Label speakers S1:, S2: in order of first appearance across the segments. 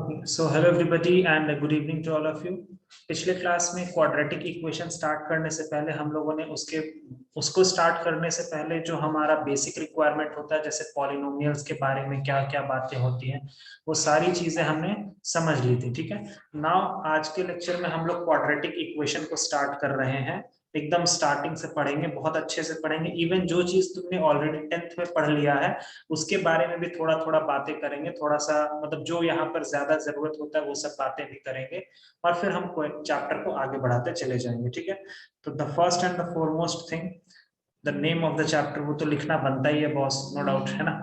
S1: So hello everybody and good evening to all of you. पिछले class में quadratic equation start करने से पहले हम लोगों ने उसको स्टार्ट करने से पहले जो हमारा बेसिक रिक्वायरमेंट होता है, जैसे पॉलिनोमियल्स के बारे में क्या क्या बातें होती हैं, वो सारी चीजें हमने समझ ली थी। ठीक है, नाउ आज के लेक्चर में हम लोग क्वाड्रेटिक इक्वेशन को स्टार्ट कर रहे हैं। एकदम स्टार्टिंग से पढ़ेंगे, बहुत अच्छे से पढ़ेंगे। इवन जो चीज तुमने ऑलरेडी 10th में पढ़ लिया है उसके बारे में भी थोड़ा थोड़ा बातें करेंगे, थोड़ा सा मतलब जो यहाँ पर ज्यादा जरूरत होता है वो सब बातें भी करेंगे, और फिर हम चैप्टर को आगे बढ़ाते चले जाएंगे। ठीक है, तो the first and the foremost thing, the name of the chapter, वो तो लिखना बनता ही है बॉस, नो डाउट, है ना।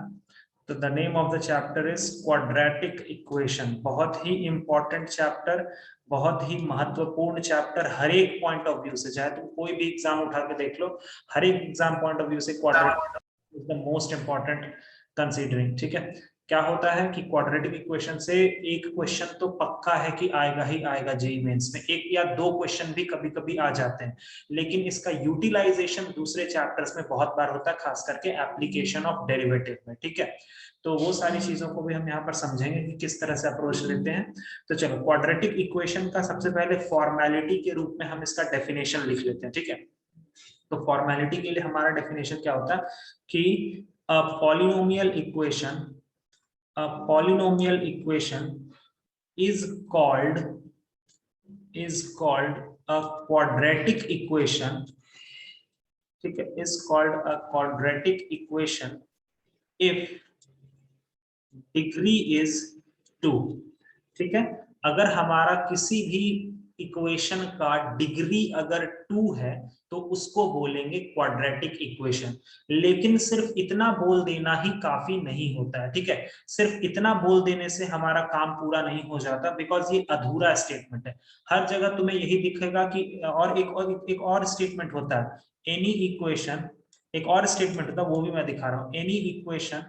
S1: तो the name of the chapter is quadratic equation. बहुत ही इंपॉर्टेंट चैप्टर, बहुत ही महत्वपूर्ण चैप्टर हर एक पॉइंट ऑफ व्यू से। चाहे तुम कोई भी एग्जाम उठा के देख लो, हर एक एग्जाम पॉइंट ऑफ व्यू से quadratic is the most important considering. ठीक है, क्या होता है कि क्वाड्रेटिक इक्वेशन से एक क्वेश्चन तो पक्का है कि आएगा ही आएगा जेईई मेंस में, एक या दो क्वेश्चन भी कभी कभी आ जाते हैं, लेकिन इसका यूटिलाइजेशन दूसरे चैप्टर्स में बहुत बार होता है, खास करके एप्लीकेशन ऑफ डेरिवेटिव में। ठीक है, तो वो सारी चीजों को भी हम यहाँ पर समझेंगे कि किस तरह से अप्रोच लेते हैं। तो चलो, क्वाड्रेटिक इक्वेशन का सबसे पहले फॉर्मेलिटी के रूप में हम इसका डेफिनेशन लिख लेते हैं। ठीक है, तो फॉर्मेलिटी के लिए हमारा डेफिनेशन क्या होता है कि a polynomial equation a polynomial equation is called a quadratic equation. ठीक है, is called a quadratic equation if degree is 2। ठीक है, अगर हमारा किसी भी इक्वेशन का डिग्री अगर 2 है तो उसको बोलेंगे क्वाड्रेटिक इक्वेशन। लेकिन सिर्फ इतना बोल देना ही काफी नहीं होता है। ठीक है, सिर्फ इतना बोल देने से हमारा काम पूरा नहीं हो जाता, बिकॉज ये अधूरा स्टेटमेंट है। हर जगह तुम्हें यही दिखेगा कि और एक और स्टेटमेंट होता है, एनी इक्वेशन, एक और स्टेटमेंट होता है, वो भी मैं दिखा रहा हूं, any equation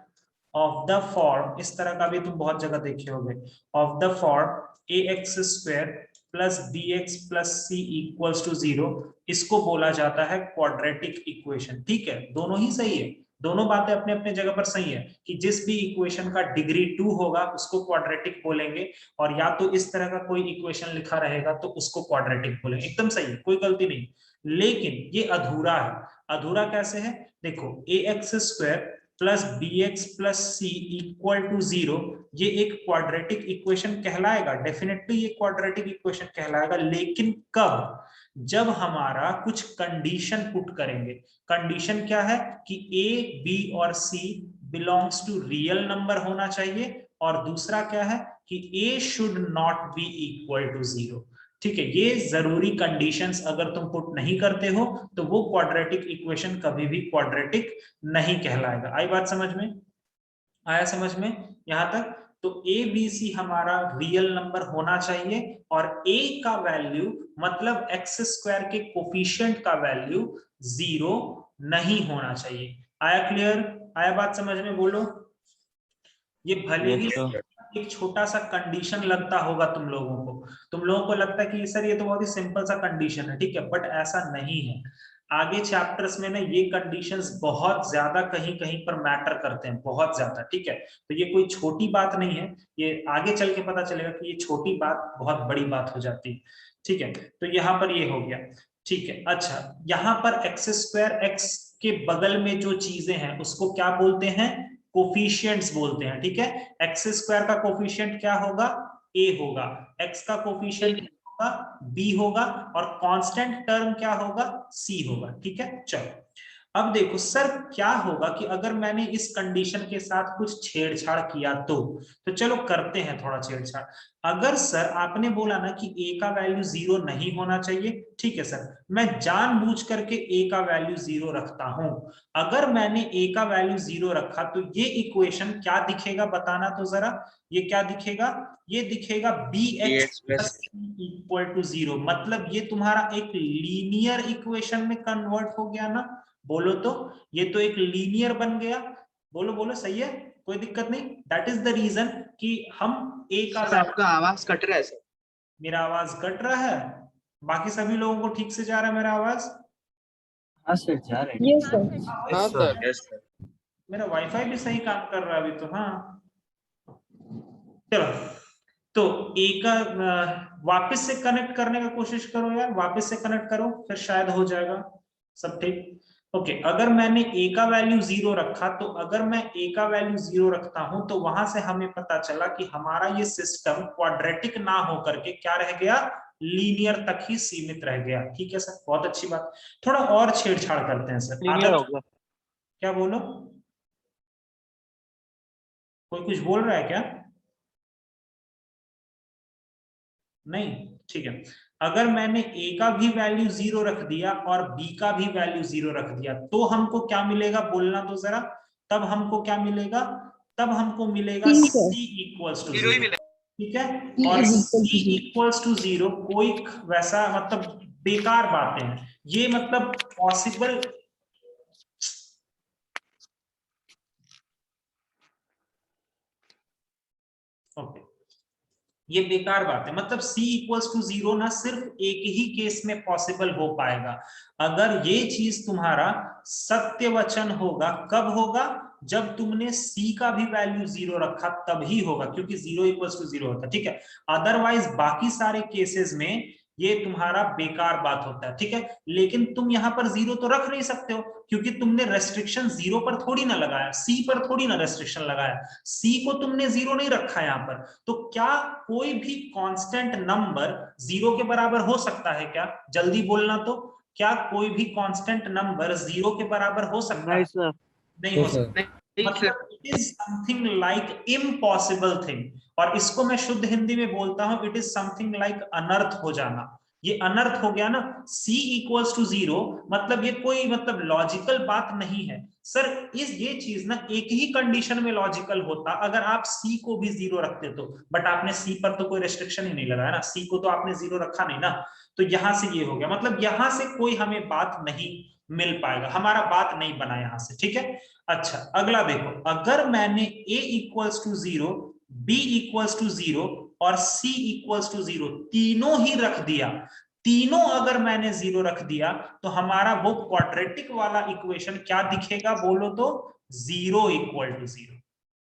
S1: of the form, इस तरह का भी तुम बहुत जगह देखे होंगे, of the form ax² plus bx plus c equals to 0, इसको बोला जाता है क्वाड्रेटिक इक्वेशन। ठीक है, दोनों ही सही है, दोनों बातें अपने अपने जगह पर सही है कि जिस भी इक्वेशन का डिग्री 2 होगा उसको क्वाड्रेटिक बोलेंगे, और या तो इस तरह का कोई इक्वेशन लिखा रहेगा तो उसको क्वाड्रेटिक बोलेंगे। एकदम सही है, कोई गलती नहीं। लेकिन ये अधूरा है। अधूरा कैसे है, देखो, ax² plus bx plus c equal to 0, ये एक क्वाड्रेटिक इक्वेशन कहलाएगा, डेफिनेटली ये क्वाड्रेटिक इक्वेशन कहलाएगा। लेकिन कब, जब हमारा कुछ कंडीशन पुट करेंगे। कंडीशन क्या है कि a b और c belongs to real number होना चाहिए, और दूसरा क्या है कि a should not be equal to 0। ठीक है, ये जरूरी कंडीशंस अगर तुम पुट नहीं करते हो तो वो क्वाड्रेटिक इक्वेशन कभी भी क्वाड्रेटिक नहीं कहलाएगा। आई बात समझ में, आया समझ में यहां तक। तो ए बी सी हमारा रियल नंबर होना चाहिए, और a का वैल्यू मतलब x² के कोफिशिएंट का वैल्यू 0 नहीं होना चाहिए। आया क्लियर, आया बात समझ में, बोलो। ये भले ही एक छोटा सा कंडीशन लगता होगा तुम लोगों को, तुम लोगों को लगता है कि सर ये तो बहुत ही सिंपल सा कंडीशन है, ठीक है, बट ऐसा नहीं है। आगे चैप्टर्स में ना ये कंडीशंस बहुत ज्यादा कहीं कहीं पर मैटर करते हैं, बहुत ज्यादा। ठीक है, तो ये कोई छोटी बात नहीं है, ये आगे चल के पता चलेगा कि ये छोटी बात बहुत बड़ी बात हो जाती है। ठीक है, तो यहाँ पर ये हो गया। ठीक है, अच्छा, यहाँ पर x² x के बगल में जो चीजें हैं उसको क्या बोलते हैं, कोफिशिएंट्स बोलते हैं। ठीक है, x² का कोफिशिएंट क्या होगा, a होगा, x का कोफिशिएंट होगा b होगा, और कांस्टेंट टर्म क्या होगा, c होगा। ठीक है, चलो अब देखो सर क्या होगा कि अगर मैंने इस कंडीशन के साथ कुछ छेड़छाड़ किया तो चलो करते हैं थोड़ा छेड़छाड़। अगर सर आपने बोला ना कि a का वैल्यू 0 नहीं होना चाहिए, ठीक है सर, मैं जानबूझ करके a का वैल्यू 0 रखता हूं। अगर मैंने a का वैल्यू 0 रखा तो ये इक्वेशन क्या दिखेगा, बताना तो जरा, ये क्या दिखेगा, ये दिखेगा bx इक्वल टू 0। मतलब ये तुम्हारा एक लीनियर इक्वेशन में कन्वर्ट हो गया ना, बोलो तो, ये तो एक लीनियर बन गया। बोलो बोलो, सही है, कोई दिक्कत नहीं। दैट इज द रीजन कि हम ए का,
S2: आपका आवाज कट रहा है सर।
S1: मेरा आवाज कट रहा है, बाकी सभी लोगों को ठीक से जा रहा है मेरा आवाज?
S2: हाँ सर, जा रहे हैं।
S3: Yes sir.
S2: हाँ सर, यस सर।
S1: मेरा वाईफाई भी सही काम कर रहा है अभी तो। हाँ चलो, तो ए का वापस से कनेक्ट करने का कोशिश करो यार, वापस से कनेक्ट करो, फिर शायद हो जाएगा सब ठीक। ओके, अगर मैंने ए का वैल्यू 0 रखा, तो अगर मैं ए का वैल्यू 0 रखता हूं तो वहां से हमें पता चला कि हमारा ये सिस्टम क्वाड्रेटिक ना होकर के क्या रह गया, लीनियर तक ही सीमित रह गया। ठीक है सर, बहुत अच्छी बात। थोड़ा और छेड़छाड़ करते हैं सर,
S2: लीनियर होगा।
S1: क्या बोलो, कोई कुछ बोल रहा है क्या? नहीं, ठीक है। अगर मैंने ए का भी वैल्यू 0 रख दिया और बी का भी वैल्यू 0 रख दिया, तो हमको क्या मिलेगा, बोलना तो जरा। तब हमको क्या मिलेगा, तब हमको मिलेगा C इक्वल्स टू 0। ठीक है, और C इक्वल्स टू 0 कोई वैसा मतलब बेकार बातें हैं ये, मतलब पॉसिबल। ओके, ये बेकार बात है, मतलब C इक्वल्स टू 0 ना सिर्फ एक ही केस में पॉसिबल हो पाएगा, अगर ये चीज तुम्हारा सत्य वचन होगा। कब होगा, जब तुमने C का भी वैल्यू 0 रखा तभी होगा, क्योंकि 0 इक्वल्स टू 0 होता है। ठीक है, अदरवाइज बाकी सारे केसेस में ये तुम्हारा बेकार बात होता है। ठीक है, लेकिन तुम यहां पर 0 तो रख नहीं सकते हो, क्योंकि तुमने रेस्ट्रिक्शन 0 पर थोड़ी ना लगाया, C पर थोड़ी ना रेस्ट्रिक्शन लगाया, C को तुमने 0 नहीं रखा यहां पर। तो क्या कोई भी कांस्टेंट नंबर 0 के बराबर हो सकता है क्या, जल्दी बोलना तो, क्या कोई भी कांस्टेंट नंबर 0 के बराबर हो सकता है?
S2: सर।
S1: नहीं हो सकता। मतलब it is something like impossible thing, और इसको मैं शुद्ध हिंदी में बोलता हूं, इट इज समथिंग लाइक अनर्थ हो जाना। ये अनर्थ हो गया ना, C इक्वल्स टू 0, मतलब ये कोई मतलब लॉजिकल बात नहीं है सर। ये चीज ना एक ही कंडीशन में लॉजिकल होता, अगर आप C को भी 0 रखते तो, बट आपने C पर तो कोई रेस्ट्रिक्शन ही नहीं लगाया ना, C को तो आपने 0 रखा नहीं ना, तो यहां से ये हो गया, मतलब यहां से कोई हमें बात नहीं मिल पाएगा, हमारा बात नहीं बना यहां से। ठीक है, अच्छा अगला देखो, अगर मैंने a equals to 0, b equals to 0 और c इक्वल्स टू 0 तीनों ही रख दिया, तीनों अगर मैंने 0 रख दिया, तो हमारा वो क्वाड्रेटिक वाला इक्वेशन क्या दिखेगा, बोलो तो, 0 इक्वल टू 0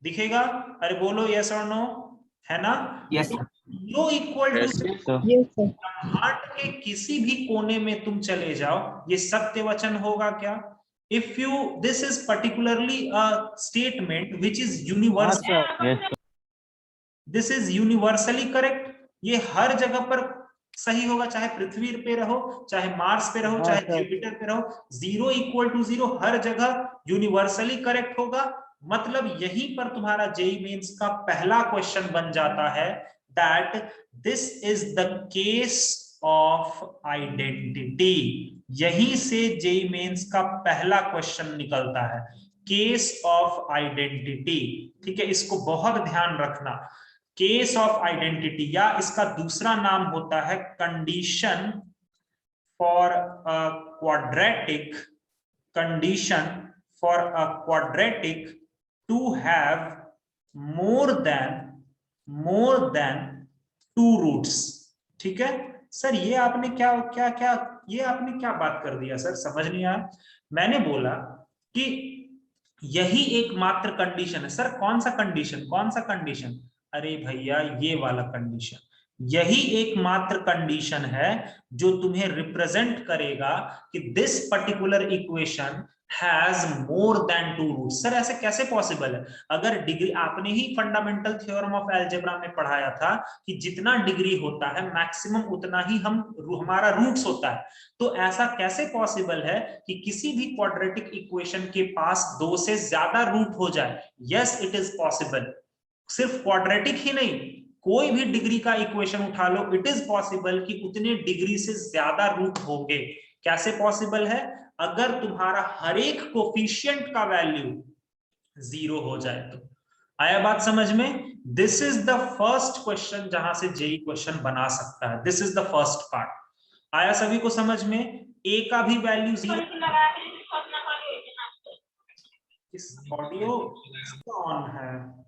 S1: दिखेगा। अरे बोलो यस और नो, है ना?
S2: Yes sir.
S1: 0 इक्वल टू, ब्रह्मांड के किसी भी कोने में तुम चले जाओ, ये सत्य वचन होगा क्या? If you, this is particularly a statement which is universal, this is universally correct, ये हर जगह पर सही होगा, चाहे पृथ्वी पे रहो, चाहे मार्स पे रहो, चाहे जुपिटर पे रहो, 0 इक्वल टू 0 हर जगह यूनिवर्सली करेक्ट होगा। मतलब यहीं पर तुम्हारा जेई मेंस का पहला क्वेश्चन बन जाता है, that this is the case of identity. यहीं से जेई मेंस का पहला क्वेश्चन निकलता है, केस ऑफ आइडेंटिटी। ठीक है, इसको बहुत ध्यान रखना, केस ऑफ आइडेंटिटी, या इसका दूसरा नाम होता है condition for a quadratic, condition for a quadratic to have more than 2 roots. ठीक है सर, ये आपने क्या क्या क्या, ये आपने क्या बात कर दिया सर, समझ नहीं आया। मैंने बोला कि यही एकमात्र कंडीशन है। सर कौन सा कंडीशन, कौन सा कंडीशन? अरे भैया ये वाला कंडीशन, यही एकमात्र कंडीशन है जो तुम्हें रिप्रेजेंट करेगा कि this particular equation has more than 2 roots. Sir ऐसे कैसे पॉसिबल है? अगर डिग्री, आपने ही फंडामेंटल थ्योरम ऑफ अलजेब्रा में पढ़ाया था कि जितना डिग्री होता है मैक्सिमम उतना ही हमारा रूट्स होता है, तो ऐसा कैसे पॉसिबल है कि किसी भी क्वाड्रेटिक इक्वेशन के पास 2 से ज्यादा रूट हो जाए? यस इट इज पॉसिबल, सिर्फ क्वाड्रेटिक ही नहीं, कोई भी डिग्री का इक्वेशन उठा लो, इट इज पॉसिबल कि उतने डिग्री से ज्यादा रूट होंगे। कैसे पॉसिबल है? अगर तुम्हारा हर एक कोफिशिएंट का वैल्यू 0 हो जाए तो। आया बात समझ में? This is the first question जहां से जेई क्वेश्चन बना सकता है, this is the first part. आया सभी को समझ में? ए का भी वैल्यू 0, इस ऑडियो ऑन है।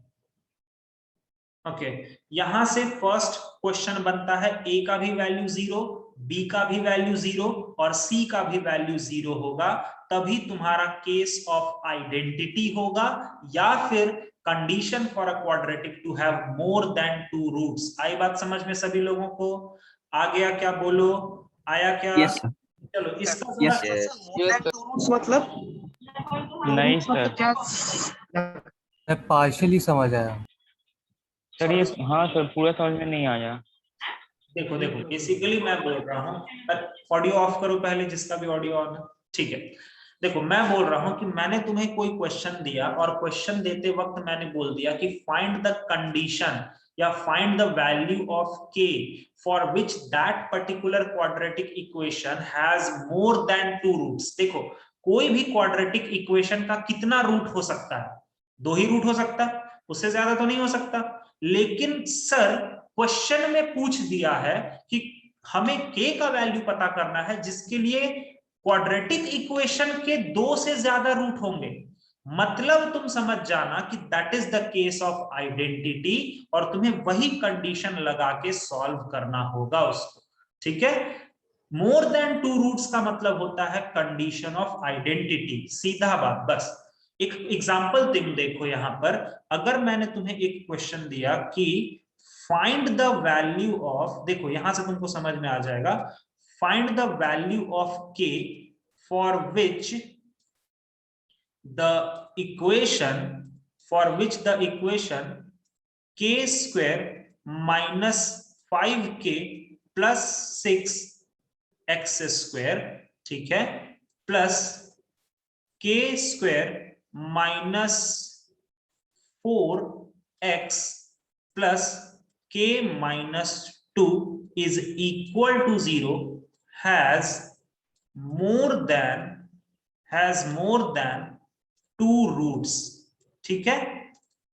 S1: ओके, यहां से फर्स्ट क्वेश्चन बनता है, ए का भी वैल्यू 0, बी का भी वैल्यू 0 और सी का भी वैल्यू 0 होगा, तभी तुम्हारा केस ऑफ आइडेंटिटी होगा, या फिर condition for a quadratic to have more than 2 roots. आई बात समझ में सभी लोगों को? आ गया क्या? बोलो, आया क्या?
S2: Yes sir.
S1: चलो इसका
S2: यस
S1: जरा
S2: यस
S3: रूट्स मतलब
S4: नहीं सर,
S3: मैं पार्शियली समझ आया।
S4: सर ये हाँ सर पूरा समझ में नहीं आया।
S1: देखो देखो बेसिकली मैं बोल रहा हूँ, ऑडियो ऑफ करो पहले जिसका भी ऑडियो ऑन है, ठीक है। देखो मैं बोल रहा हूं कि मैंने तुम्हें कोई क्वेश्चन दिया और क्वेश्चन देते वक्त मैंने बोल दिया कि फाइंड द कंडीशन या find the value of k for which that particular quadratic equation has more than 2 roots. देखो कोई भी क्वाड्रेटिक इक्वेशन का कितना रूट हो सकता है? 2 ही रूट हो सकता है, उससे ज्यादा तो नहीं हो सकता। लेकिन सर क्वेश्चन में पूछ दिया है कि हमें k का वैल्यू पता करना है जिसके लिए क्वाड्रेटिक इक्वेशन के 2 से ज्यादा रूट होंगे। मतलब तुम समझ जाना कि that is the case of identity और तुम्हें वही कंडीशन लगा के सॉल्व करना होगा उसको, ठीक है। मोर देन 2 रूट्स का मतलब होता है कंडीशन ऑफ आइडेंटिटी, सीधा बात। बस एक एग्जांपल तुम देखो यहां पर, अगर मैंने तुम्हें एक क्वेश्चन दिया कि फाइंड द वैल्यू ऑफ, देखो यहां से तुमको समझ में आ जाएगा, find the value of k for which the equation k square minus 5k plus 6x square, ठीक है, plus k square minus 4x plus k minus 2 is equal to 0 has more than 2 roots, ठीक है।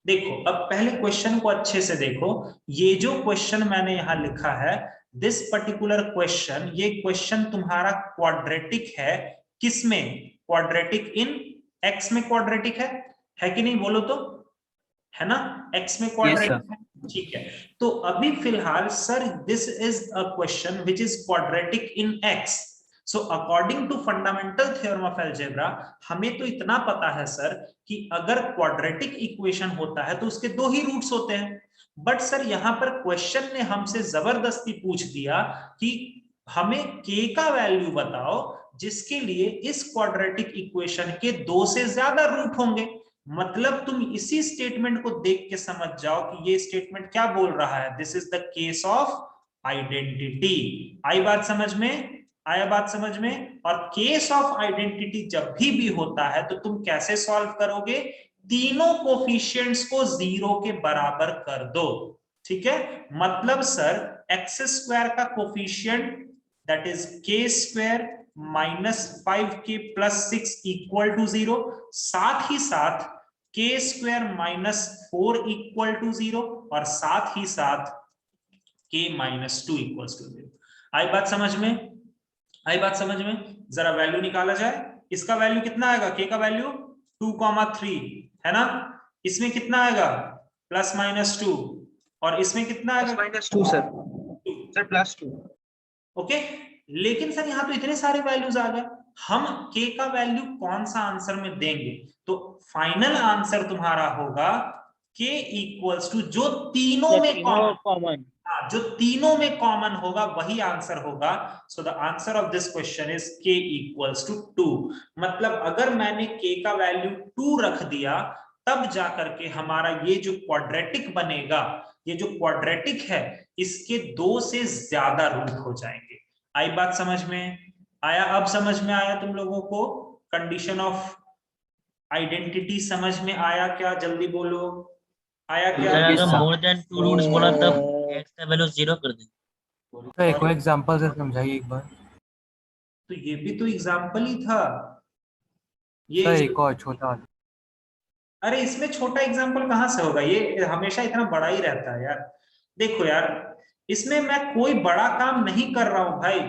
S1: देखो अब पहले question को अच्छे से देखो, ये जो क्वेश्चन मैंने यहां लिखा है दिस पर्टिकुलर क्वेश्चन, ये क्वेश्चन तुम्हारा क्वाड्रेटिक है। किसमें? क्वाड्रेटिक इन x में क्वाड्रेटिक है कि नहीं? बोलो तो, है ना, x में क्वाड्रेटिक है, ठीक है। तो अभी फिलहाल sir this is a question which is quadratic in x। So according to fundamental theorem of algebra हमें तो इतना पता है सर कि अगर क्वाड्रेटिक इक्वेशन होता है तो उसके 2 ही रूट्स होते हैं। बट सर यहां पर क्वेश्चन ने हमसे जबरदस्ती पूछ दिया कि हमें k का वैल्यू बताओ जिसके लिए इस क्वाड्रेटिक इक्वेशन के 2 से ज्यादा रूट होंगे। मतलब तुम इसी स्टेटमेंट को देख के समझ जाओ कि ये स्टेटमेंट क्या बोल रहा है, this is the case of identity. आई बात समझ में? आया बात समझ में? और केस ऑफ आइडेंटिटी जब भी होता है तो तुम कैसे सॉल्व करोगे? तीनों कोफिशिएंट्स को 0 के बराबर कर दो, ठीक है। मतलब सर एक्स स्क्वायर का coefficient that is k square minus 5k plus 6 equal to 0, साथ ही साथ k square minus 4 equal to 0 और साथ ही साथ k माइनस 2 इक्वल टू 0। आई बात समझ में? आई बात समझ में? जरा वैल्यू निकाला जाए। इसका वैल्यू कितना आएगा? k का वैल्यू 2,3 है ना। इसमें कितना आएगा? प्लस माइनस 2 और इसमें कितना आएगा?
S3: -2 सर प्लस 2।
S1: ओके, लेकिन सर यहाँ तो इतने सारे वैल्यूज आ गए, हम k का वैल्यू कौन सा आंसर में देंगे? तो फाइनल आंसर तुम्हारा होगा k इक्वल्स टू जो तीनों में कॉमन, जो तीनों में कॉमन होगा वही आंसर होगा। So the answer of this question is k equals to 2। मतलब अगर मैंने k का वैल्यू 2 रख दिया तब जाकर के हमारा ये जो क्वाड्रेटिक बनेगा, ये जो क्वाड्रेटिक है इसके 2 से ज्यादा रूट हो जाएंगे। आई बात समझ में? आया? अब समझ में आया तुम लोगों को? कंडीशन ऑफ आइडेंटिटी समझ में आया क्या? जल्दी बोलो, आया क्या?
S5: अगर मोर देन 2 रूट्स बोला तब x का वैल्यू 0 कर दे।
S3: तो एक और एग्जांपल से समझाइए एक बार।
S1: तो ये भी तो एग्जांपल ही था ये।
S3: सर एक और छोटा।
S1: अरे इसमें छोटा एग्जांपल कहां से होगा? ये हमेशा इतना बड़ा ही रहता है यार। देखो यार इसमें मैं कोई बड़ा काम नहीं कर रहा हूं भाई,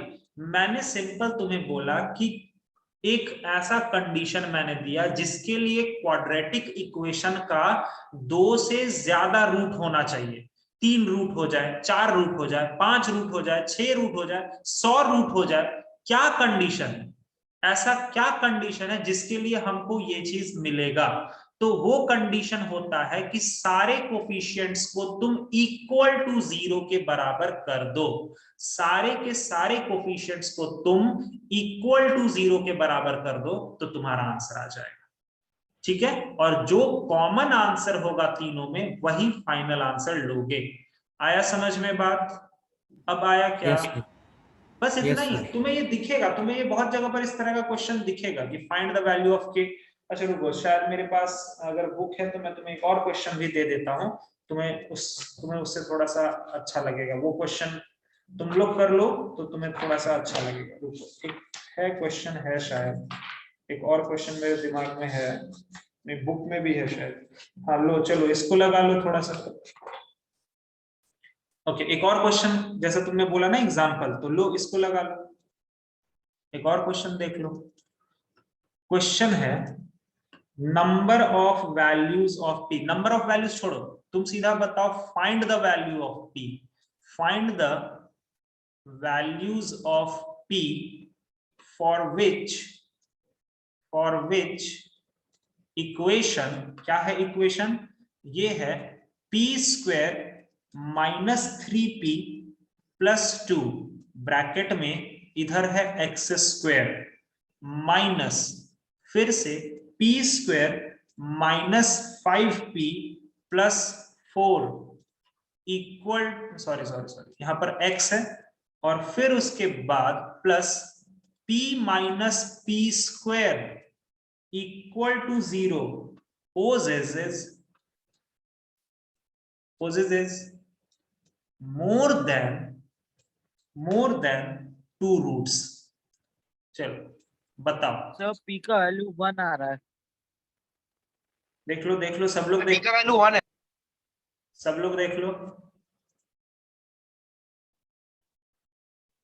S1: मैंने सिंपल तुम्हें बोला कि एक ऐसा कंडीशन मैंने दिया जिसके लिए क्वाड्रेटिक इक्वेशन का 2 से ज्यादा रूट होना चाहिए। 3 रूट हो जाए, 4 रूट हो जाए, 5 रूट हो जाए, 6 रूट हो जाए, 100 रूट हो जाए, क्या कंडीशन है? ऐसा क्या कंडीशन है जिसके लिए हमको ये चीज मिलेगा? तो वो कंडीशन होता है कि सारे कोफिशिएंट्स को तुम इक्वल टू 0 के बराबर कर दो। सारे के सारे कोफिशिएंट्स को तुम इक्वल टू 0 के बराबर कर दो तो तुम्हारा आंसर आ जाएगा। ठीक है, और जो कॉमन आंसर होगा तीनों में वही फाइनल आंसर लोगे। आया समझ में बात? अब आया क्या?
S3: Yes sir.
S1: बस इतना
S3: Yes,
S1: ही।
S3: sir.
S1: तुम्हें ये दिखेगा, तुम्हें ये बहुत जगह पर इस तरह का क्वेश्चन दिखेगा कि फाइंड द वैल्यू ऑफ के। अच्छा रुको, शायद मेरे पास अगर बुक है तो मैं तुम्हें एक और क्वेश्चन भी दे देता हूँ, तुम्हें उससे थोड़ा सा अच्छा लगेगा। वो क्वेश्चन तुम लोग कर लो तो तुम्हें थोड़ा सा अच्छा लगेगा। रुको, एक है क्वेश्चन है शायद, एक और क्वेश्चन मेरे दिमाग में है, मेरी बुक में भी है शायद। हाँ लो, चलो इसको लगा लो थोड़ा सा। ओके, एक और क्वेश्चन, जैसा तुमने बोला ना एग्जाम्पल, तो लो इसको लगा लो। एक और क्वेश्चन देख लो। क्वेश्चन है number of values of P. Number of values छोड़ो, तुम सीधा बताओ find the value of P. Find the values of P for which equation, क्या है इक्वेशन? ये है P square minus 3p plus 2 bracket में इधर है एक्स स्क्वायर माइनस फिर से p square minus 5p plus 4 equal, sorry यहां पर x है, और फिर उसके बाद plus p minus p square equal to 0 possesses more than 2 roots। चलो बताओ।
S2: सर पी का वैल्यू 1 आ रहा है।
S1: देख लो सब लोग
S2: पी का वैल्यू 1 है।
S1: सब लोग देख लो।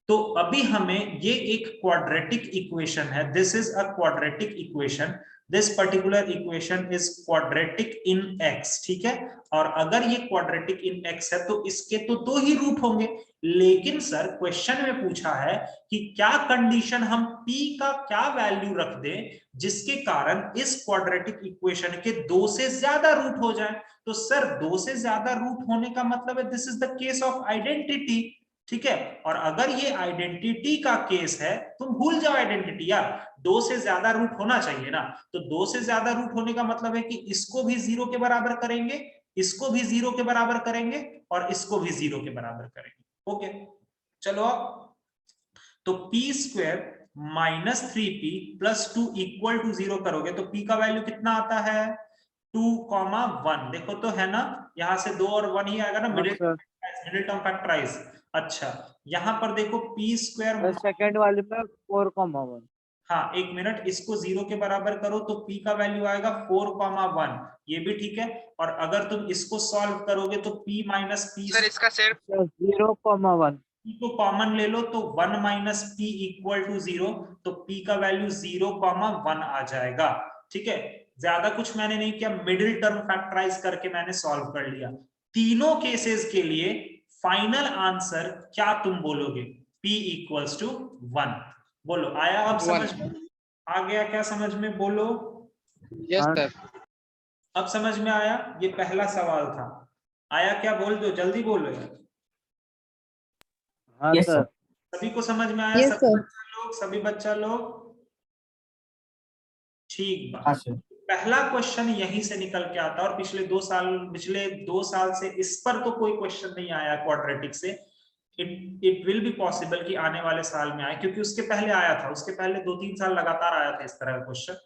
S1: तो अभी हमें ये एक क्वाड्रेटिक इक्वेशन है, this is a quadratic equation, this particular equation is quadratic in x। ठीक है, और अगर ये क्वाड्रेटिक इन x है तो इसके तो 2 ही रूट होंगे। लेकिन सर क्वेश्चन में पूछा है कि क्या कंडीशन हम p का क्या वैल्यू रख दें जिसके कारण इस क्वाड्रेटिक इक्वेशन के 2 से ज्यादा रूट हो जाए। तो सर 2 से ज्यादा रूट होने का मतलब है this is the case of identity. ठीक है, और अगर ये आइडेंटिटी का केस है, तुम भूल जाओ आइडेंटिटी यार, 2 से ज्यादा रूट होना चाहिए ना। तो 2 से ज्यादा रूट होने का मतलब है कि इसको भी 0 के बराबर करेंगे, इसको भी 0 के बराबर करेंगे, और इसको भी 0 के बराबर करेंगे। ओके चलो, तो p square minus 3p plus 2 equal to 0 करोगे तो p का वैल्यू कितना आता है? 2,1। देखो तो है ना, यहां से 2 और 1 ही आएगा ना, मिडिल टर्म फैक्टराइज। अच्छा, यहां पर देखो p स्क्वायर,
S2: सेकंड वाले में 4,1।
S1: हाँ एक मिनट, इसको 0 के बराबर करो तो p का वैल्यू आएगा 4,1, ये भी ठीक है। और अगर तुम इसको सॉल्व करोगे तो p माइनस p,
S2: सर इसका सिर्फ 0,1।
S1: p को कॉमन ले लो तो 1 माइनस p इक्वल टू 0, तो p का वैल्यू 0,1 आ जाएगा। ठीक है, ज्यादा कुछ मैंने नहीं किया, मिडिल टर्म फैक्टराइज करके मैंने सॉल्व कर लिया। तीनों केसेस के लिए फाइनल आंसर क्या तुम बोलोगे? p equals to 1। बोलो, आया अब समझ में? आ गया क्या समझ में? बोलो
S2: यस सर।
S1: अब समझ में आया? ये पहला सवाल था, आया क्या? बोल दो, जल्दी बोलो यार।
S2: हाँ सर।
S1: सभी को समझ में आया? सभी बच्चा लोग ठीक बात। पहला क्वेश्चन यहीं से निकल के आता है, और पिछले 2 साल से इस पर तो कोई क्वेश्चन नहीं आया क्वाड्रेटिक से। इट विल बी पॉसिबल कि आने वाले साल में आए, क्योंकि उसके पहले आया था, उसके पहले 2-3 साल लगातार आया था इस तरह का question.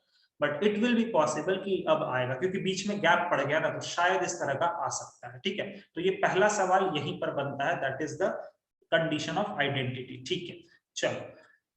S1: But it will be possible कि अब आएगा, क्योंकि बीच में गैप पड़ गया ना, तो शायद इस तरह का आ सकता है। ठीक है, तो ये पहला सवाल यहीं पर बनता है, that is the condition of identity. ठीक है, चलो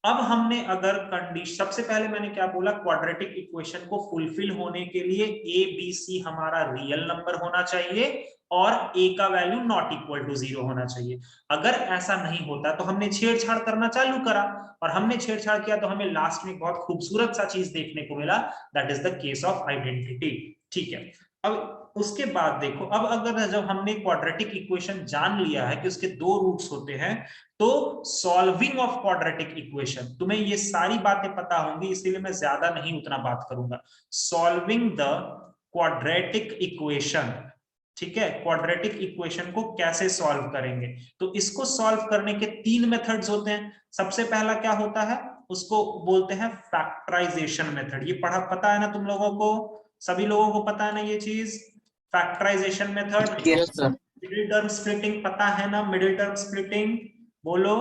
S1: अब हमने अगर कंडीशन, सबसे पहले मैंने क्या बोला, क्वाड्रेटिक इक्वेशन को फुलफिल होने के लिए ए बी सी हमारा रियल नंबर होना चाहिए और a का वैल्यू नॉट इक्वल टू 0 होना चाहिए। अगर ऐसा नहीं होता तो हमने छेड़छाड़ करना चालू करा, और हमने छेड़छाड़ किया तो हमें लास्ट में बहुत खूबसूरत सा चीज देखने को मिला, that is the case of identity. ठीक है, अब उसके बाद देखो, अब अगर जब हमने क्वाड्रेटिक इक्वेशन जान लिया है कि उसके 2 रूट्स होते हैं, तो सॉल्विंग ऑफ क्वाड्रेटिक इक्वेशन, तुम्हें ये सारी बातें पता होंगी, इसीलिए मैं ज्यादा नहीं उतना बात करूंगा। सॉल्विंग द क्वाड्रेटिक इक्वेशन, ठीक है, क्वाड्रेटिक इक्वेशन को कैसे सॉल्व करेंगे। तो इसको सॉल्व करने के 3 मेथड्स होते हैं। सबसे पहला क्या होता है, उसको बोलते हैं फैक्टराइजेशन मेथड। ये पढ़ा पता है ना तुम लोगों को, सभी लोगों को पता है ना ये चीज, factorization method.
S2: Yes, sir.
S1: Middle term splitting पता है ना, मिडिल टर्म स्प्लिटिंग बोलो,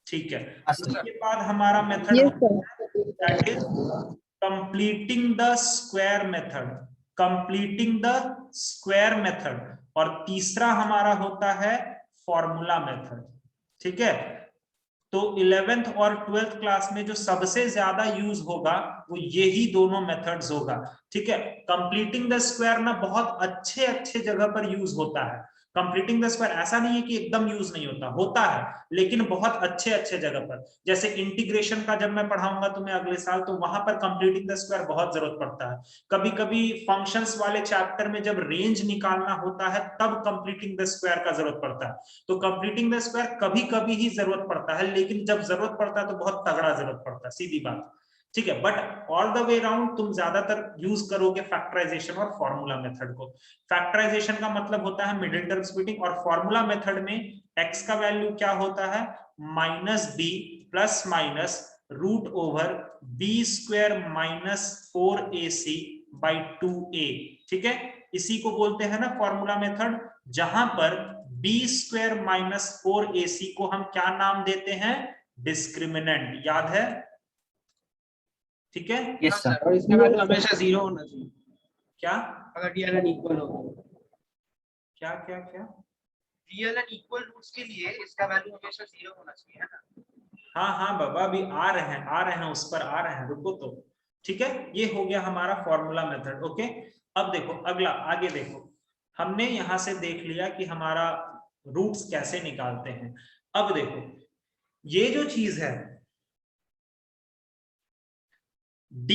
S1: ठीक है। उसके बाद हमारा method that is completing the square method, completing the square method. और तीसरा हमारा होता है फॉर्मूला मेथड, ठीक है। तो 11th और 12th क्लास में जो सबसे ज्यादा यूज होगा वो यही दोनों मेथड्स होगा, ठीक है। कंप्लीटिंग द स्क्वायर ना बहुत अच्छे अच्छे जगह पर यूज होता है। कंप्लीटिंग द स्क्वायर ऐसा नहीं है कि एकदम यूज नहीं होता, होता है, लेकिन बहुत अच्छे अच्छे जगह पर। जैसे इंटीग्रेशन का जब मैं पढ़ाऊंगा तुम्हें अगले साल, तो वहां पर कंप्लीटिंग द स्क्वायर बहुत जरूरत पड़ता है। कभी कभी फंक्शंस वाले चैप्टर में जब रेंज निकालना होता है तब कंप्लीटिंग द स्क्वायर का जरूरत पड़ता है। तो कंप्लीटिंग द स्क्वायर कभी कभी ही जरूरत पड़ता है, लेकिन जब जरूरत पड़ता है तो बहुत तगड़ा जरूरत पड़ता है, सीधी बात, ठीक है। But all the way round तुम ज्यादातर यूज करोगे फैक्टराइजेशन और फॉर्मूला मेथड को। फैक्टराइजेशन का मतलब होता है मिडिल टर्म स्प्लिटिंग, और फॉर्मूला मेथड में x का वैल्यू क्या होता है, -b plus minus root over b square minus 4ac by 2a, ठीक है। इसी को बोलते हैं ना फॉर्मूला मेथड, जहां पर बी स्क्वायर माइनस 4ac को हम क्या नाम देते हैं, डिस्क्रिमिनेंट, याद है, ठीक है।
S2: Yes, sir. और इसका वैल्यू हमेशा 0 होना चाहिए
S1: क्या
S2: अगर रियल एंड इक्वल हो।
S1: क्या क्या क्या
S2: रियल एंड इक्वल रूट्स के लिए इसका वैल्यू हमेशा 0 होना चाहिए, है ना।
S1: हाँ हाँ बाबा, अभी आ रहे हैं उस पर आ रहे हैं, रुको तो, ठीक है। ये हो गया हमारा फॉर्मूला मेथड, ओके। अब देखो अगला, आगे देखो, हमने यहां से देख लिया कि हमारा रूट्स कैसे निकालते हैं। अब देखो ये जो चीज है d,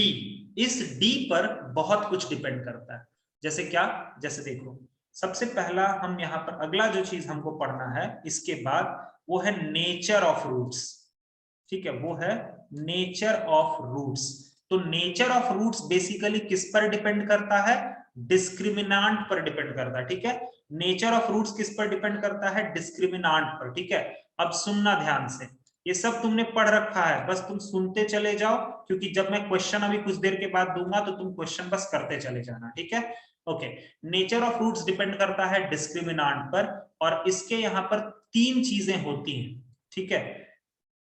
S1: इस d पर बहुत कुछ डिपेंड करता है। जैसे क्या, जैसे देखो सबसे पहला हम यहाँ पर अगला जो चीज हमको पढ़ना है इसके बाद, वो है नेचर ऑफ रूट्स, ठीक है, वो है नेचर ऑफ रूट्स। तो नेचर ऑफ रूट्स बेसिकली किस पर डिपेंड करता है, डिस्क्रिमिनांट पर डिपेंड करता है, ठीक है। नेचर ऑफ रूट्स किस पर डिपेंड करता है, डिस्क्रिमिनांट पर, ठीक है। अब सुनना ध्यान से, ये सब तुमने पढ़ रखा है, बस तुम सुनते चले जाओ, क्योंकि जब मैं क्वेश्चन अभी कुछ देर के बाद दूंगा तो तुम क्वेश्चन बस करते चले जाना, ठीक है। Okay, nature of roots depend करता है डिस्क्रिमिनांट पर, और इसके यहाँ पर 3 चीजें होती हैं, ठीक है।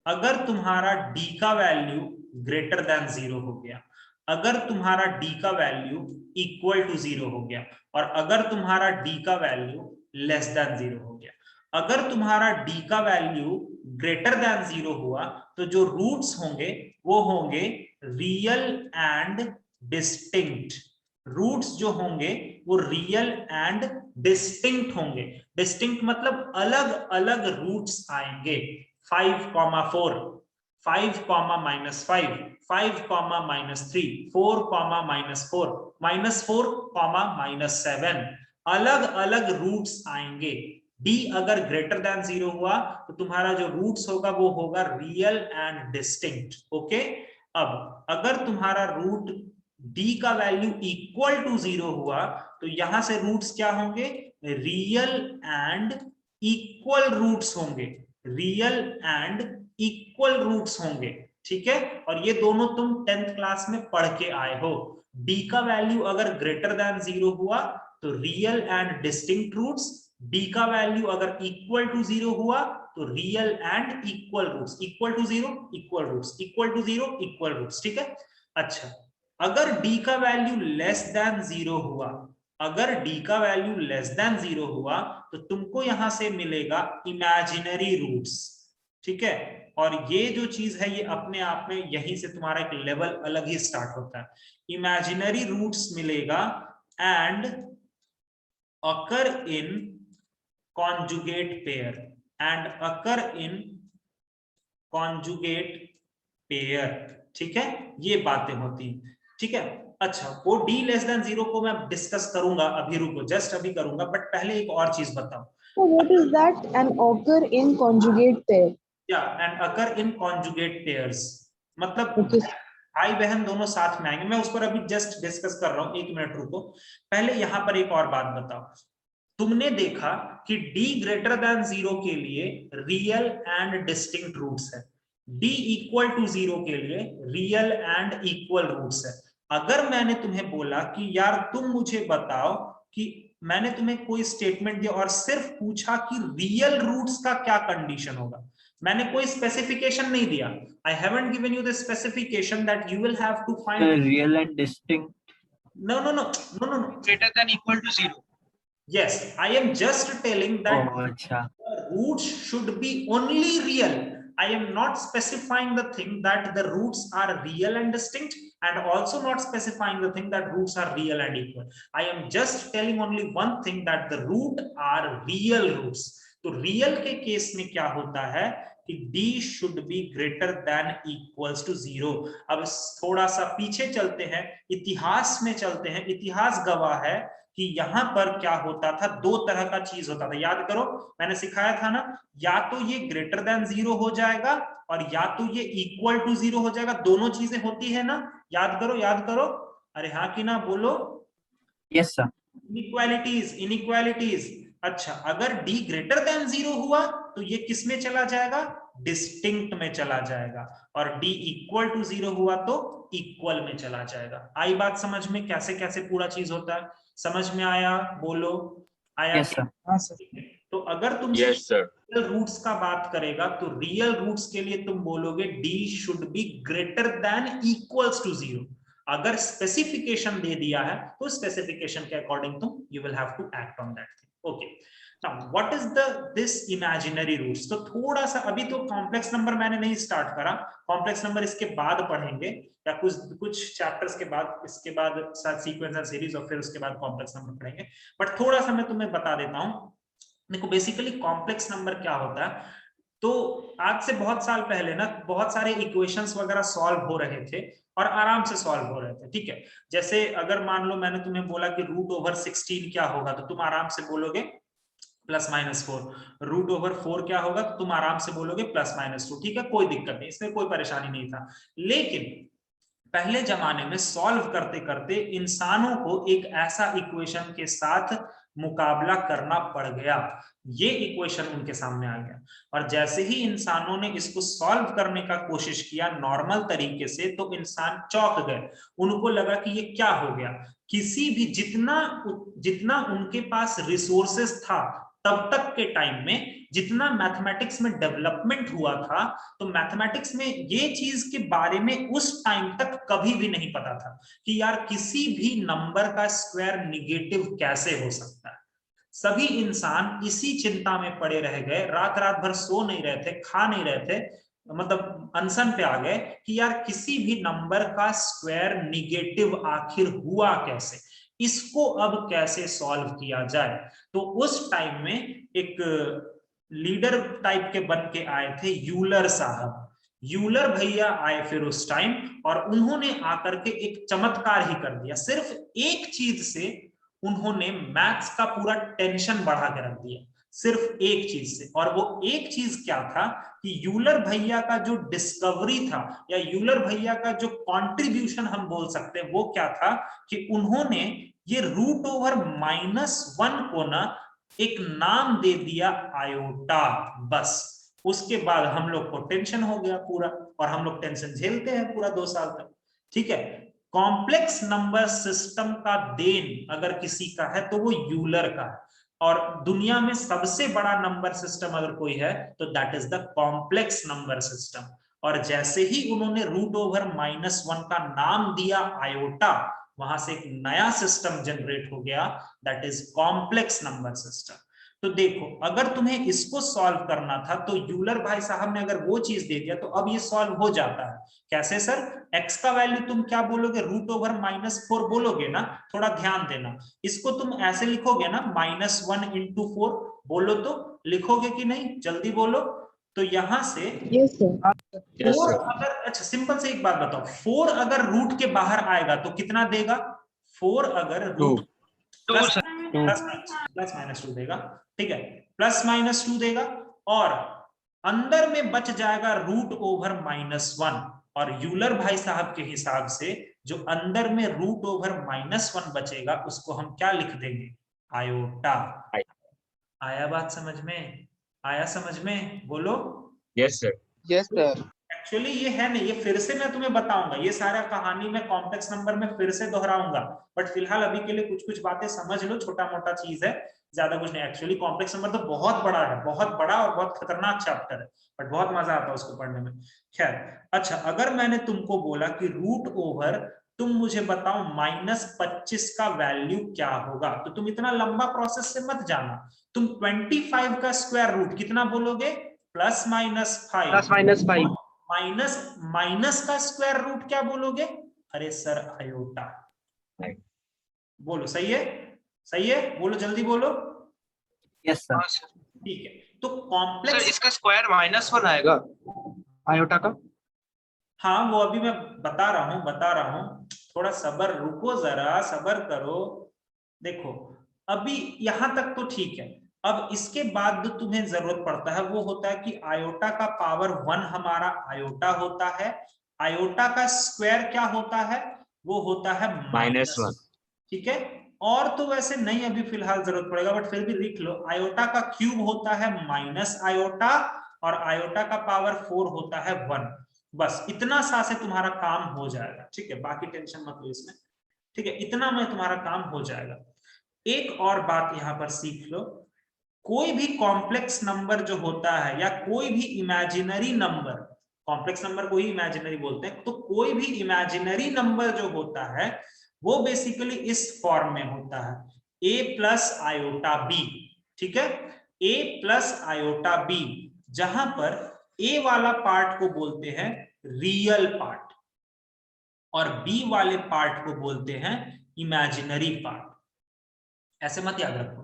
S1: अगर तुम्हारा d का वैल्यू ग्रेटर देन 0 हो गया, अगर तुम्हारा d का वैल्यू इक्वल टू 0 हो गया, और अगर तुम्हारा d का वैल्यू लेस देन 0 हो गया। अगर तुम्हारा d का वैल्यू ग्रेटर देन 0 हुआ तो जो रूट्स होंगे वो होंगे रियल एंड डिस्टिंक्ट। रूट्स जो होंगे वो रियल एंड डिस्टिंक्ट होंगे। डिस्टिंक्ट मतलब अलग अलग रूट्स आएंगे, 5,4, 5, -5, 5, -3, 4, -4, -4, -7, अलग अलग रूट्स आएंगे। d अगर ग्रेटर देन 0 हुआ तो तुम्हारा जो रूट्स होगा वो होगा रियल एंड डिस्टिंक्ट, ओके। अब अगर तुम्हारा रूट d का वैल्यू इक्वल टू 0 हुआ तो यहां से रूट्स क्या होंगे, रियल एंड इक्वल रूट्स होंगे, रियल एंड इक्वल रूट्स होंगे, ठीक है। और ये दोनों तुम 10th क्लास में पढ़ के आए हो। d का वैल्यू अगर ग्रेटर देन 0 हुआ तो real and distinct roots, d का वैल्यू अगर इक्वल टू 0 हुआ तो real and equal roots, equal to 0 equal roots, equal to 0 equal roots, ठीक है। अच्छा, अगर d का वैल्यू लेस देन 0 हुआ, अगर d का वैल्यू लेस देन 0 हुआ तो तुमको यहां से मिलेगा इमेजिनरी रूट्स, ठीक है। और ये जो चीज है ये अपने आप में यहीं से तुम्हारा एक लेवल अलग ही स्टार्ट होता है। इमेजिनरी रूट्स मिलेगा and occur in conjugate pair, and occur in conjugate pair, ठीक है। ये बातें होती हैं, ठीक है। अच्छा, वो d लेस देन 0 को मैं डिस्कस करूंगा, अभी रुको, जस्ट अभी करूंगा, बट पहले एक और चीज बताओ।
S6: So what is that? An occur in conjugate pair.
S1: या and occur in conjugate pairs मतलब
S6: Okay.
S1: भाई बहन दोनों साथ में आएंगे, मैं उस पर अभी जस्ट डिस्कस कर रहा हूं, 1 मिनट रुको। पहले यहां पर एक और बात बताओ, तुमने देखा कि d ग्रेटर देन 0 के लिए रियल एंड डिस्टिंक्ट रूट्स है, d इक्वल टू 0 के लिए रियल एंड इक्वल रूट्स है। अगर मैंने तुम्हें बोला कि यार तुम मुझे बताओ कि मैंने तुम्हें कोई स्टेटमेंट दिया और सिर्फ पूछा कि रियल रूट्स का क्या कंडीशन होगा, मैंने कोई स्पेसिफिकेशन नहीं दिया, I haven't given you the specification that you will have to find
S7: real and distinct.
S1: no
S2: greater than equal to 0.
S1: yes, I am just telling that
S7: Oh, अच्छा.
S1: roots should be only real. I am not specifying the thing that the roots are real and distinct, and also not specifying the thing that roots are real and equal. I am just telling only one thing, that the root are real roots. तो real के case में क्या होता है कि d should be greater than equals to 0. अब थोड़ा सा पीछे चलते हैं, इतिहास में चलते हैं, इतिहास गवाह है कि यहां पर क्या होता था, दो तरह का चीज होता था, याद करो मैंने सिखाया था ना, या तो ये ग्रेटर देन 0 हो जाएगा और या तो ये इक्वल टू 0 हो जाएगा, दोनों चीजें होती है ना, याद करो, अरे हाँ कि ना बोलो।
S7: Yes sir.
S1: इनइक्वालिटीज। अच्छा, अगर d ग्रेटर देन 0 हुआ तो ये किस में चला जाएगा, डिस्टिंक्ट में चला जाएगा, और d इक्वल टू 0 हुआ तो इक्वल में चला जाएगा। आई बात समझ में, कैसे कैसे पूरा चीज होता है, समझ में आया, बोलो आया?
S7: Yes sir.
S3: हाँ सर।
S1: तो अगर तुम रियल रूट्स का बात करेगा तो रियल रूट्स के लिए तुम बोलोगे d should be greater than equals to 0। अगर स्पेसिफिकेशन दे दिया है तो स्पेसिफिकेशन के अकॉर्डिंग तुम you will have to act on that thing. Okay, now what is this imaginary roots. तो थोड़ा सा अभी तो कॉम्प्लेक्स नंबर मैंने नहीं स्टार्ट करा, कॉम्प्लेक्स नंबर इसके बाद पढ़ेंगे या कुछ चैप्टर्स के बाद, इसके बाद सीक्वेंस एंड सीरीज और फिर उसके बाद कॉम्प्लेक्स नंबर पढ़ेंगे। बट थोड़ा सा मैं तुम्हें बता देता हूँ। देखो बेसिकली कॉम्प्लेक्स नंबर क्या होता है, तो आज से बहुत साल पहले ना बहुत सारे इक्वेशंस वगैरह सॉल्व हो रहे थे और आराम से सॉल्व हो रहे थे, ठीक है। जैसे अगर मान लो मैंने तुम्हें बोला कि √16 क्या होगा, तो तुम आराम से बोलोगे +-4। √4 क्या होगा, तो तुम आराम से बोलोगे +-2, ठीक है, कोई दिक्कत नहीं, इसमें कोई परेशानी नहीं था। लेकिन पहले जमाने में सॉल्व करते करते इंसानों को एक ऐसा इक्वेशन के साथ मुकाबला करना पड़ गया, ये इक्वेशन उनके सामने आ गया, और जैसे ही इंसानों ने इसको सॉल्व करने का कोशिश किया नॉर्मल तरीके से, तो इंसान चौंक गए, उनको लगा कि ये क्या हो गया। किसी भी जितना उनके पास रिसोर्सेस था तब तक के टाइम में, जितना मैथमेटिक्स में डेवलपमेंट हुआ था, तो मैथमेटिक्स में ये चीज के बारे में उस टाइम तक कभी भी नहीं पता था कि यार किसी भी नंबर का स्क्वायर निगेटिव कैसे हो सकता है। सभी इंसान इसी चिंता में पड़े रह गए, रात रात भर सो नहीं रहे थे, खा नहीं रहे थे, मतलब अनशन पे आ गए कि यार किसी भी नंबर का स्क्वायर निगेटिव आखिर हुआ कैसे, इसको अब कैसे सॉल्व किया जाए। तो उस टाइम में एक लीडर टाइप के बन के आए थे यूलर साहब। यूलर भैया आए फिर उस टाइम, और उन्होंने आकर के एक चमत्कार ही कर दिया। सिर्फ एक चीज से उन्होंने मैथ्स का पूरा टेंशन बढ़ा के रख दिया, सिर्फ एक चीज से। और वो एक चीज क्या था कि यूलर भैया का जो डिस्कवरी था, या यूलर भैया का जो कंट्रीब्यूशन हम बोल सकते हैं, वो क्या था कि उन्होंने ये √-1 को ना एक नाम दे दिया आयोटा, बस। उसके बाद हम लोग को टेंशन हो गया पूरा, और हम लोग टेंशन झेलते हैं पूरा 2 साल तक, ठीक है। कॉम्प्लेक्स नंबर सिस्टम का देन अगर किसी का है तो वो यूलर का है, और दुनिया में सबसे बड़ा नंबर सिस्टम अगर कोई है तो that is the complex number system. और जैसे ही उन्होंने √-1 का नाम दिया आयोटा, वहां से एक नया सिस्टम जनरेट हो गया, that is complex number system. तो देखो, अगर तुम्हें इसको सॉल्व करना था तो यूलर भाई साहब ने अगर वो चीज दे दिया तो अब ये सॉल्व हो जाता है। कैसे सर? x का वैल्यू तुम क्या बोलोगे, √-4 बोलोगे ना, थोड़ा ध्यान देना। इसको तुम ऐसे लिखोगे ना, -1 × 4, बोलो तो, लिखोगे कि नहीं, जल्दी बोलो। तो यहां से
S6: Yes, sir.
S1: 4 अगर, अच्छा सिंपल से एक बात बताओ, 4 अगर रूट के बाहर आएगा तो कितना देगा? 4 अगर रूट +-2 देगा, ठीक है, +-2 देगा, और अंदर में बच जाएगा √/-1, और यूलर भाई साहब के हिसाब से जो अंदर में √/-1 बचेगा उसको हम क्या लिख देंगे, आयोटा। आया बात समझ में, आया समझ में, बोलो।
S4: Yes sir.
S2: Yes sir.
S1: Actually ये है नहीं, ये फिर से मैं तुम्हें बताऊंगा, ये सारा कहानी मैं कॉम्प्लेक्स नंबर में फिर से दोहराऊंगा, बट फिलहाल अभी के लिए कुछ कुछ बातें समझ लो, छोटा मोटा चीज है, ज्यादा कुछ नहीं। एक्चुअली कॉम्प्लेक्स नंबर तो बहुत बड़ा है, बहुत बड़ा और बहुत खतरनाक चैप्टर है, बट बहुत मजा आता है उसको पढ़ने में। खैर, अच्छा, अगर मैंने तुमको बोला कि √/, तुम मुझे बताओ -25 का वैल्यू क्या होगा, तो तुम इतना लंबा प्रोसेस से मत जाना, तुम 25 का स्क्वायर रूट कितना बोलोगे, +-5,
S2: +-5
S1: माइनस माइनस का स्क्वायर रूट क्या बोलोगे, अरे सर आयोटा। बोलो सही है, सही है, बोलो जल्दी बोलो।
S7: Yes, sir.
S1: ठीक है, तो
S2: सर
S1: कॉम्प्लेक्स,
S2: इसका स्क्वायर -1 आएगा आयोटा का।
S1: हाँ वो अभी मैं बता रहा हूँ, थोड़ा सबर, रुको जरा, सबर करो। देखो अभी यहां तक तो ठीक है, अब इसके बाद जो तुम्हें जरूरत पड़ता है वो होता है कि आयोटा का पावर 1 हमारा आयोटा होता है, आयोटा का स्क्वायर क्या होता है, वो होता है
S4: -1।
S1: ठीक है, और तो वैसे नहीं अभी फिलहाल जरूरत पड़ेगा, बट फिर भी लिख लो, आयोटा का क्यूब होता है -आयोटा, और आयोटा का पावर 4 होता है 1। बस इतना सा से तुम्हारा काम हो जाएगा, ठीक है, बाकी टेंशन मत लो इसमें, ठीक है, इतना में तुम्हारा काम हो जाएगा। एक और बात यहां पर सीख लो, कोई भी कॉम्प्लेक्स नंबर जो होता है या कोई भी इमेजिनरी नंबर, कॉम्प्लेक्स नंबर को ही इमेजिनरी बोलते हैं, तो कोई भी इमेजिनरी नंबर जो होता है वो बेसिकली इस फॉर्म में होता है, a+i/b, ठीक है, a+i/b, जहां पर a वाला पार्ट को बोलते हैं रियल पार्ट और b वाले पार्ट को बोलते हैं इमेजिनरी पार्ट। ऐसे मत याद रखो,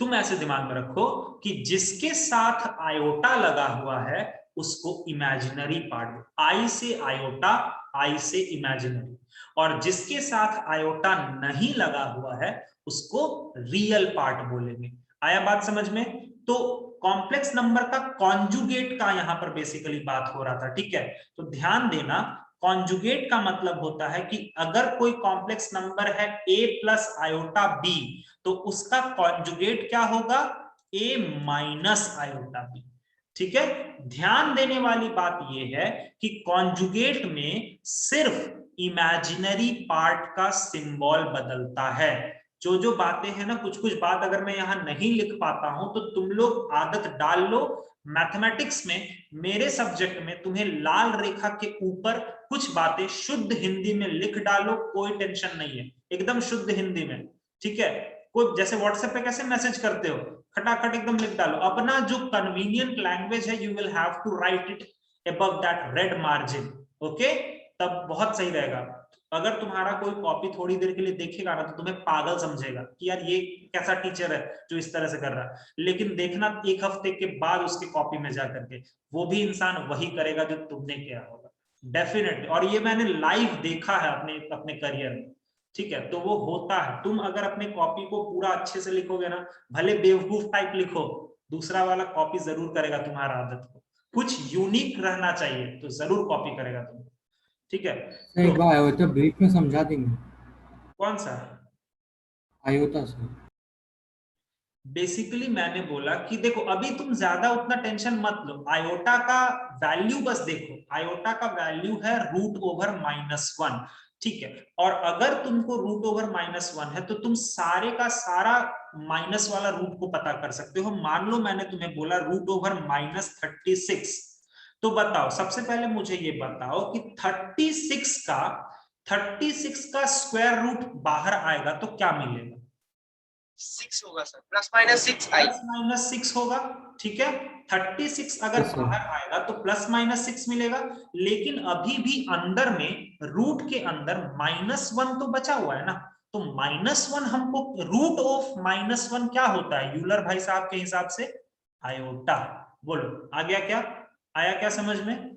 S1: तुम ऐसे दिमाग में रखो कि जिसके साथ आयोटा लगा हुआ है उसको इमेजिनरी पार्ट, आई से आयोटा, आई से इमेजिनरी, और जिसके साथ आयोटा नहीं लगा हुआ है उसको रियल पार्ट बोलेंगे। आया बात समझ में? तो कॉम्प्लेक्स नंबर का कॉन्जुगेट का यहां पर बेसिकली बात हो रहा था, ठीक है, तो ध्यान देना, कॉन्जुगेट का मतलब होता है कि अगर कोई कॉम्प्लेक्स नंबर है a+i/b, तो उसका कॉन्जुगेट क्या होगा, a-i/b, ठीक है। ध्यान देने वाली बात यह है कि कॉन्जुगेट में सिर्फ इमेजिनरी पार्ट का सिंबल बदलता है। जो जो बातें हैं ना, कुछ कुछ बात अगर मैं यहां नहीं लिख पाता हूं तो तुम लोग आदत डाल लो, मैथमेटिक्स में मेरे सब्जेक्ट में तुम्हें लाल रेखा के ऊपर कुछ बातें शुद्ध हिंदी में लिख डालो, कोई टेंशन नहीं है, एकदम शुद्ध हिंदी में, ठीक है। कोई जैसे व्हाट्सएप पे कैसे मैसेज करते हो, खटाखट एकदम लिख डालो, अपना जो कन्वीनियंट लैंग्वेज है, you will have to write it above that red margin, okay, तब बहुत सही रहेगा। अगर तुम्हारा कोई कॉपी थोड़ी देर के लिए देखेगा ना तो तुम्हें पागल समझेगा कि यार ये कैसा टीचर है जो इस तरह से कर रहा है, लेकिन देखना एक हफ्ते के बाद उसके कॉपी में जा करके वो भी इंसान वही करेगा जो तुमने किया होगा, डेफिनेटली। और ये मैंने लाइव देखा है अपने अपने करियर में, ठीक है, तो वो होता है। तुम अगर अपने कॉपी को पूरा अच्छे से लिखोगे ना, भले बेवकूफ टाइप लिखो, दूसरा वाला कॉपी जरूर करेगा तुम्हारा आदत को, कुछ यूनिक रहना चाहिए तो जरूर कॉपी करेगा तुम, ठीक है।
S3: सर एक बार आयोटा ब्रीफ में समझा देंगे,
S1: कौन सा?
S3: Iota sir.
S1: बेसिकली मैंने बोला कि देखो अभी तुम ज्यादा उतना टेंशन मत लो, आयोटा का वैल्यू बस देखो, आयोटा का वैल्यू है √/-1, ठीक है, और अगर तुमको √/-1 है तो तुम सारे का सारा माइनस वाला रूट को पता कर सकते हो। मान लो मैंने तुम्हें बोला √/-36, तो बताओ, सबसे पहले मुझे ये बताओ कि 36 का स्क्वायर रूट बाहर आएगा तो क्या मिलेगा?
S2: 6 होगा सर, +-6i।
S1: +-6 होगा, ठीक है। 36 अगर
S3: Yes, sir.
S1: बाहर आएगा तो +-6 मिलेगा, लेकिन अभी भी अंदर में रूट के अंदर -1 तो बचा हुआ है ना, तो -1 हमको, √/-1 क्या होता है यूलर भाई साहब के हिसाब से? आयोटा। बोलो आ गया क्या, आया क्या समझ में?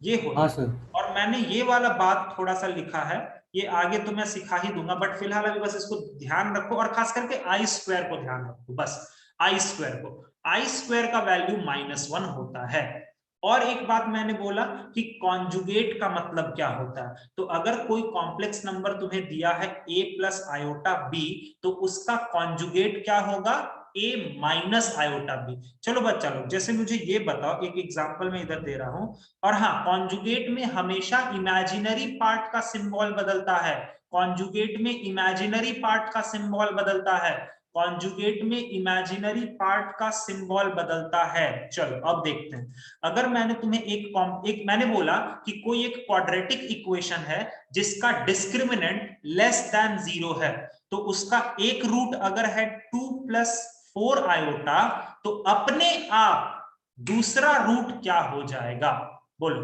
S1: ये होता
S3: हाँ
S1: है।
S3: सर।
S1: और मैंने ये वाला बात थोड़ा सा लिखा है, ये आगे तो मैं सिखा ही दूंगा, बट फिलहाल अभी बस इसको ध्यान रखो, और खास करके I² को ध्यान रखो, बस I² को, I² का वैल्यू -1 होता है, और एक बात मैंने बोला कि कॉन्जुगेट का मतलब क्या होता है। तो अगर कोई कॉम्प्लेक्स नंबर तुम्हें दिया है a प्लस आयोटा b, तो उसका कॉन्जुगेट क्या होगा, a माइनस आयोटा b। चलो बच्चा लोग, जैसे मुझे ये बताओ, एक एग्जांपल मैं इधर दे रहा हूं। और हाँ, कॉन्जुगेट में हमेशा इमेजिनरी पार्ट का सिंबल बदलता है, कॉन्जुगेट में इमेजिनरी पार्ट का सिंबल बदलता है, कॉन्जुगेट में इमेजिनरी पार्ट का सिंबल बदलता है। चलो अब देखते हैं। अगर मैंने तुम्हें एक मैंने बोला कि कोई एक क्वाड्रेटिक इक्वेशन है जिसका डिस्क्रिमिनेंट लेस देन 0 है, तो उसका एक रूट अगर है 2 प्लस 4 आयोटा, तो अपने आप दूसरा रूट क्या हो जाएगा, बोलो।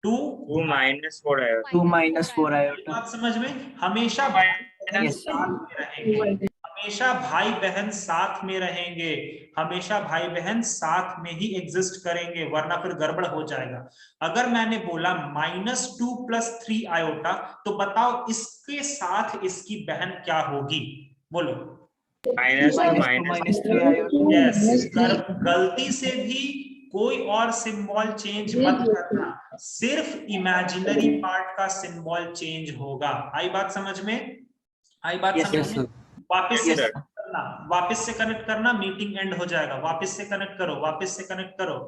S1: 2
S4: 2 माइनस 4 है।
S7: 2 minus 4 iota.
S1: बात समझ में, हमेशा भाई बहन
S7: Yes, sir.
S1: साथ में रहेंगे, हमेशा भाई बहन साथ में रहेंगे, हमेशा भाई बहन साथ में ही एग्जिस्ट करेंगे, वरना फिर गड़बड़ हो जाएगा। अगर मैंने बोला -2 प्लस 3 आयोटा, तो बताओ इसके साथ इसकी बहन क्या होगी, बोलो।
S4: Minus
S7: Minus 2
S4: minus
S7: minus 3 iota.
S1: Yes, गलती से भी कोई और सिंबल चेंज मत करना, सिर्फ इमेजिनरी पार्ट का सिंबल चेंज होगा। आई बात समझ में, आई बात
S7: Yes,
S1: समझ
S3: yes,
S1: में।
S3: sir.
S1: वापस से
S7: Yes,
S1: कनेक्ट करना, वापस से कनेक्ट करना, मीटिंग एंड हो जाएगा। वापस से कनेक्ट करो, वापस से कनेक्ट करो,